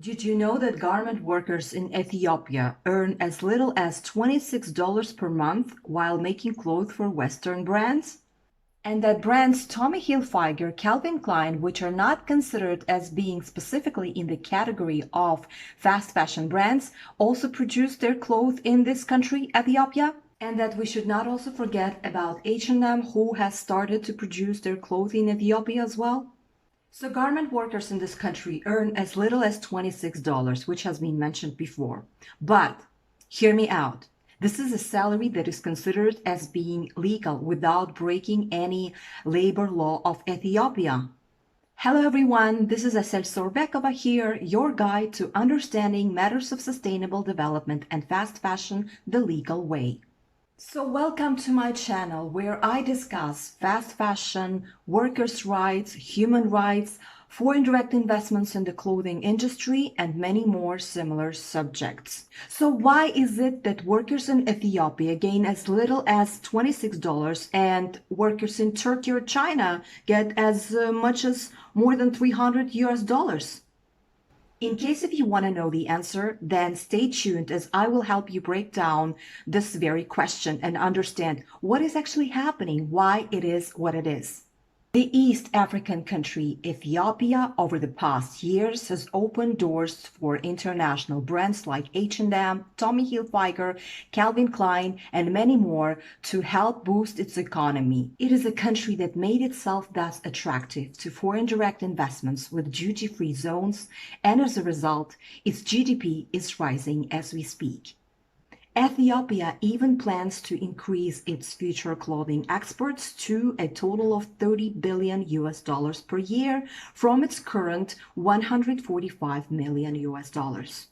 Did you know that garment workers in Ethiopia earn as little as $26 per month while making clothes for Western brands? And that brands Tommy Hilfiger, Calvin Klein, which are not considered as being specifically in the category of fast fashion brands, also produce their clothes in this country, Ethiopia? And that we should not also forget about H&M, who has started to produce their clothes in Ethiopia as well? So garment workers in this country earn as little as $26, which has been mentioned before. But hear me out. This is a salary that is considered as being legal without breaking any labor law of Ethiopia. Hello everyone, this is Asel Sorbekova here, your guide to understanding matters of sustainable development and fast fashion the legal way. So welcome to my channel where I discuss fast fashion, workers' rights, human rights, foreign direct investments in the clothing industry, and many more similar subjects. So why is it that workers in Ethiopia gain as little as $26 and workers in Turkey or China get as much as more than 300 US dollars? In case if you want to know the answer, then stay tuned as I will help you break down this very question and understand what is actually happening, why it is what it is. The East African country, Ethiopia, over the past years has opened doors for international brands like H&M, Tommy Hilfiger, Calvin Klein, and many more to help boost its economy. It is a country that made itself thus attractive to foreign direct investments with duty-free zones, and as a result, its GDP is rising as we speak. Ethiopia even plans to increase its future clothing exports to a total of 30 billion US dollars per year from its current 145 million US dollars.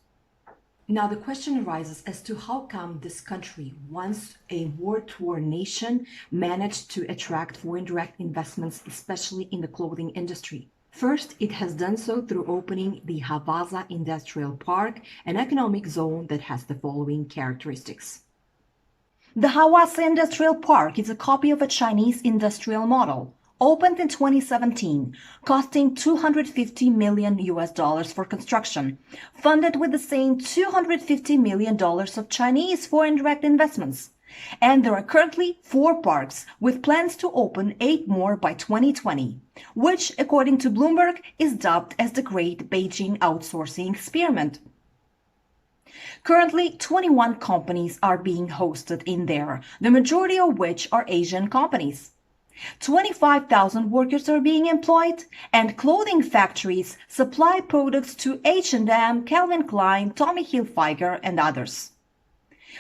Now the question arises as to how come this country, once a war-torn nation, managed to attract foreign direct investments, especially in the clothing industry. First, it has done so through opening the Havaza Industrial Park, an economic zone that has the following characteristics. The Havaza Industrial Park is a copy of a Chinese industrial model, opened in 2017, costing 250 million US dollars for construction, funded with the same 250 million dollars of Chinese foreign direct investments. And there are currently 4 parks with plans to open 8 more by 2020, which, according to Bloomberg, is dubbed as the Great Beijing Outsourcing Experiment. Currently, 21 companies are being hosted in there, the majority of which are Asian companies. 25,000 workers are being employed, and clothing factories supply products to H&M, Calvin Klein, Tommy Hilfiger, and others.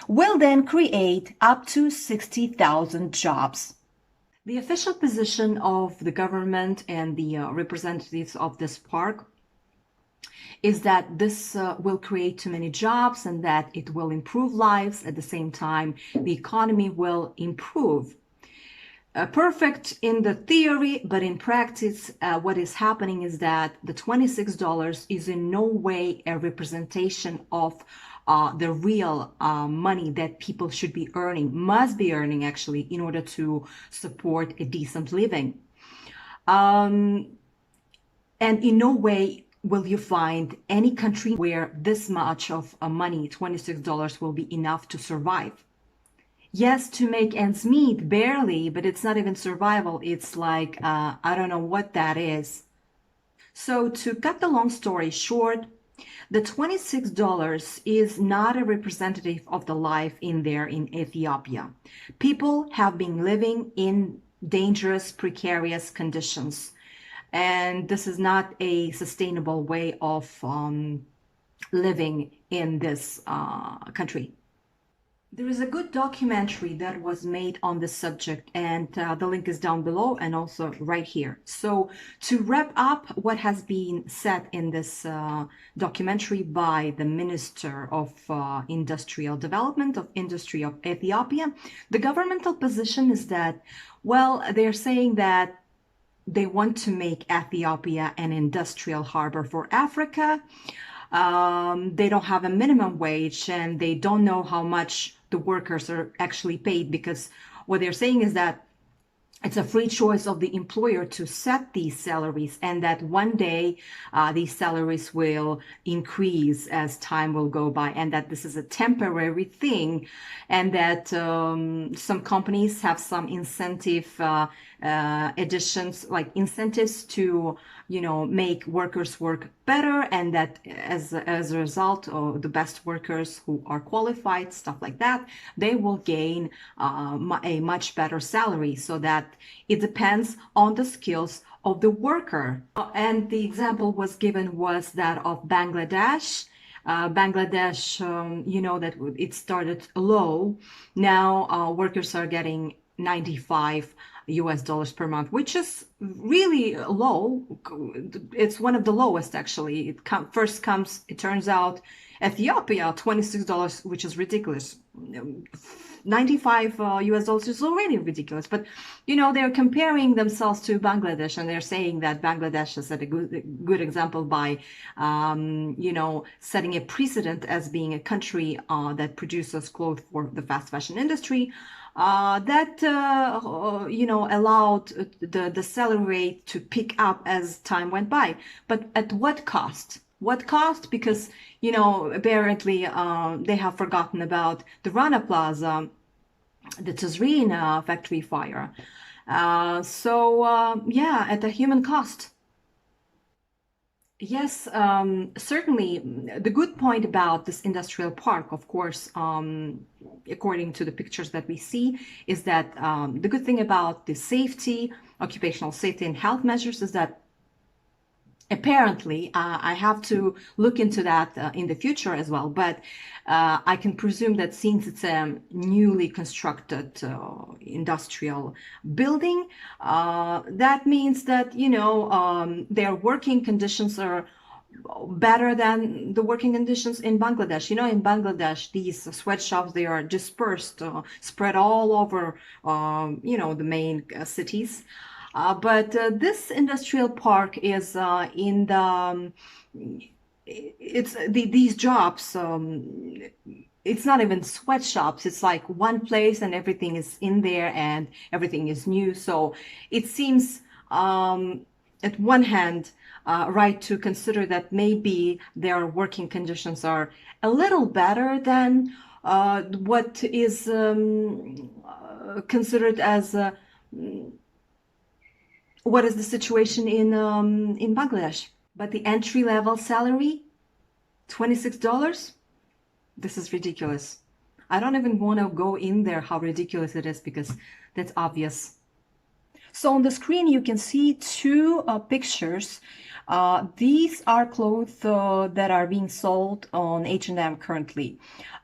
Will then create up to 60,000 jobs. The official position of the government and the representatives of this park is that this will create too many jobs and that it will improve lives. At the same time, the economy will improve. Perfect in the theory, but in practice, what is happening is that the $26 is in no way a representation of the real money that people should be earning, must be earning actually, in order to support a decent living. And in no way will you find any country where this much of money, $26, will be enough to survive. Yes, to make ends meet, barely, but it's not even survival. It's like, I don't know what that is. So to cut the long story short, the $26 is not a representative of the life in there in Ethiopia. People have been living in dangerous, precarious conditions. And this is not a sustainable way of living in this country. There is a good documentary that was made on this subject, and the link is down below and also right here. So to wrap up what has been said in this documentary by the Minister of Industrial Development of Industry of Ethiopia, the governmental position is that, well, they're saying that they want to make Ethiopia an industrial harbor for Africa. They don't have a minimum wage and they don't know how much the workers are actually paid, because what they're saying is that it's a free choice of the employer to set these salaries, and that one day these salaries will increase as time will go by, and that this is a temporary thing, and that some companies have some incentive additions, like incentives to, make workers work better, and that as a result of the best workers who are qualified, stuff like that, they will gain a much better salary, so that it depends on the skills of the worker. And the example was given was that of Bangladesh. Bangladesh, that it started low. Now workers are getting 95 US dollars per month, which is really low. It's one of the lowest, actually. It turns out, Ethiopia, $26, which is ridiculous. 95 US dollars is already ridiculous. But, they're comparing themselves to Bangladesh, and they're saying that Bangladesh has set a good example by, setting a precedent as being a country that produces clothes for the fast fashion industry. That allowed the salary rate to pick up as time went by. But at what cost? What cost? Because, apparently they have forgotten about the Rana Plaza, the Tazreen factory fire. At a human cost. Yes, certainly. The good point about this industrial park, of course, according to the pictures that we see, is that the good thing about the safety, occupational safety and health measures is that apparently, I have to look into that in the future as well, but I can presume that since it's a newly constructed industrial building, that means that, their working conditions are better than the working conditions in Bangladesh. In Bangladesh, these sweatshops, they are dispersed, spread all over, the main cities. But this industrial park is in the, these jobs, it's not even sweatshops. It's like one place and everything is in there and everything is new. So it seems, at one hand, right to consider that maybe their working conditions are a little better than what is considered as what is the situation in Bangladesh. But the entry-level salary, $26? This is ridiculous. I don't even want to go in there how ridiculous it is, because that's obvious. So on the screen you can see two pictures. These are clothes that are being sold on H&M currently.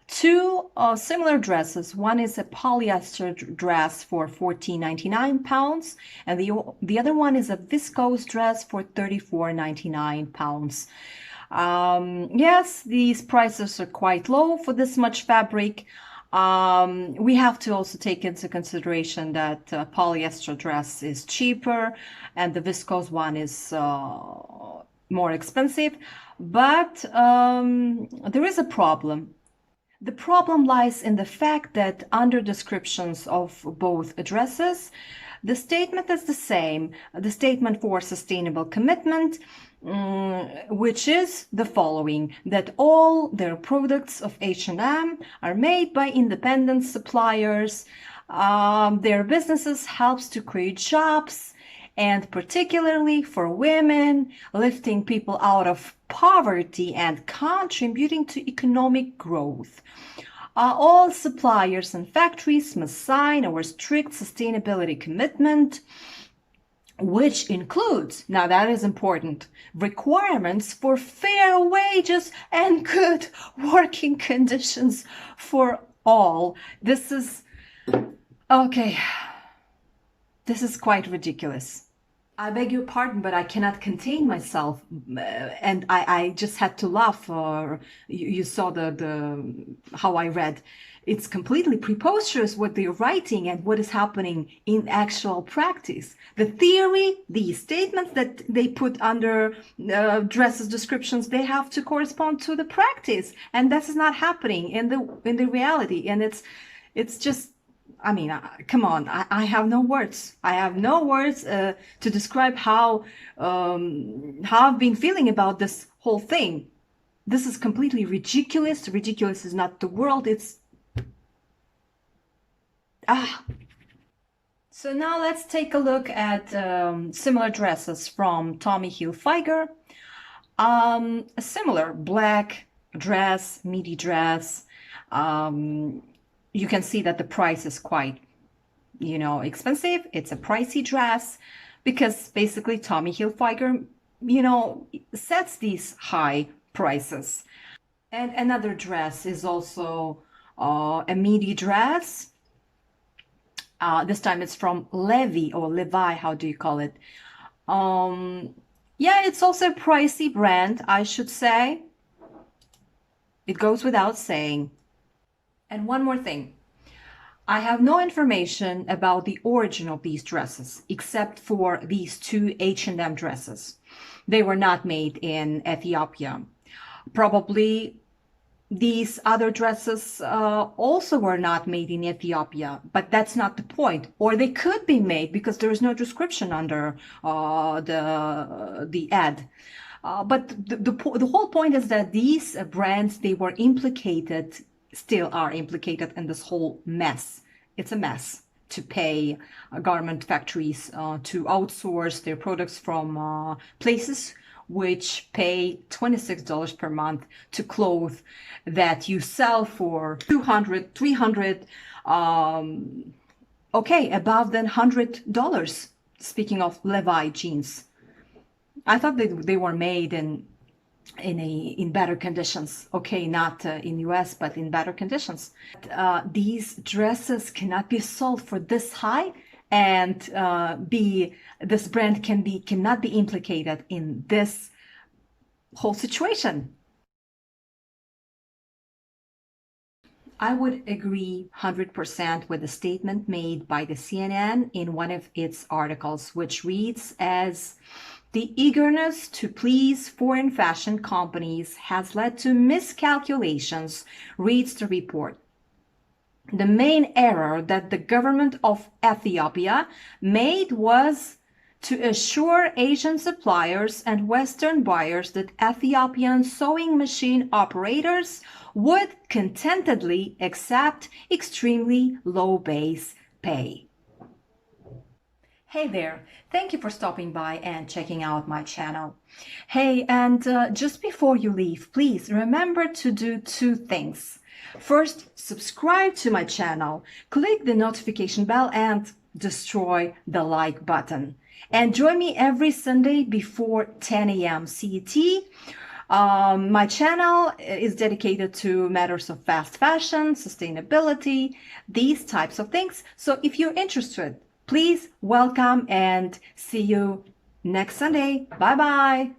Two similar dresses. One is a polyester dress for £14.99, and the other one is a viscose dress for £34.99. Yes, these prices are quite low for this much fabric. We have to also take into consideration that polyester dress is cheaper and the viscose one is more expensive. But there is a problem. The problem lies in the fact that under descriptions of both addresses, the statement is the same, the statement for sustainable commitment, which is the following, that all their products of H&M are made by independent suppliers, their businesses helps to create jobs, and particularly for women, lifting people out of poverty and contributing to economic growth. All suppliers and factories must sign our strict sustainability commitment, which includes, now that is important, requirements for fair wages and good working conditions for all. This is, okay, this is quite ridiculous. I beg your pardon, but I cannot contain myself, and I just had to laugh. You saw the how I read. It's completely preposterous what they're writing and what is happening in actual practice. The theory, the statements that they put under dresses descriptions, they have to correspond to the practice, and this is not happening in the reality. And it's just I mean, come on, I have no words. I have no words to describe how I've been feeling about this whole thing. This is completely ridiculous. Ridiculous is not the word. It's So now let's take a look at similar dresses from Tommy Hilfiger. A similar black dress, midi dress. You can see that the price is quite, expensive. It's a pricey dress because basically Tommy Hilfiger, sets these high prices. And another dress is also a midi dress. This time it's from LEVI or LEVI, how do you call it? Yeah, it's also a pricey brand, I should say. It goes without saying. And one more thing. I have no information about the origin of these dresses, except for these two H&M dresses. They were not made in Ethiopia. Probably these other dresses also were not made in Ethiopia, but that's not the point. Or they could be made because there is no description under the ad. But the whole point is that these brands, they were implicated, still are implicated in this whole mess. It's a mess to pay garment factories to outsource their products from places which pay $26 per month to clothes that you sell for $200, $300, okay, above than $100. Speaking of Levi jeans, I thought they were made in better conditions. Okay, not in US, but in better conditions. These dresses cannot be sold for this high, and this brand cannot be implicated in this whole situation. I would agree 100% with the statement made by the CNN in one of its articles, which reads as, "The eagerness to please foreign fashion companies has led to miscalculations," reads the report. The main error that the government of Ethiopia made was to assure Asian suppliers and Western buyers that Ethiopian sewing machine operators would contentedly accept extremely low base pay. Hey there, thank you for stopping by and checking out my channel. Hey, and just before you leave, please remember to do two things. First, subscribe to my channel, click the notification bell and destroy the like button. And join me every Sunday before 10 a.m. CET. My channel is dedicated to matters of fast fashion, sustainability, these types of things. So if you're interested, please welcome and see you next Sunday. Bye-bye.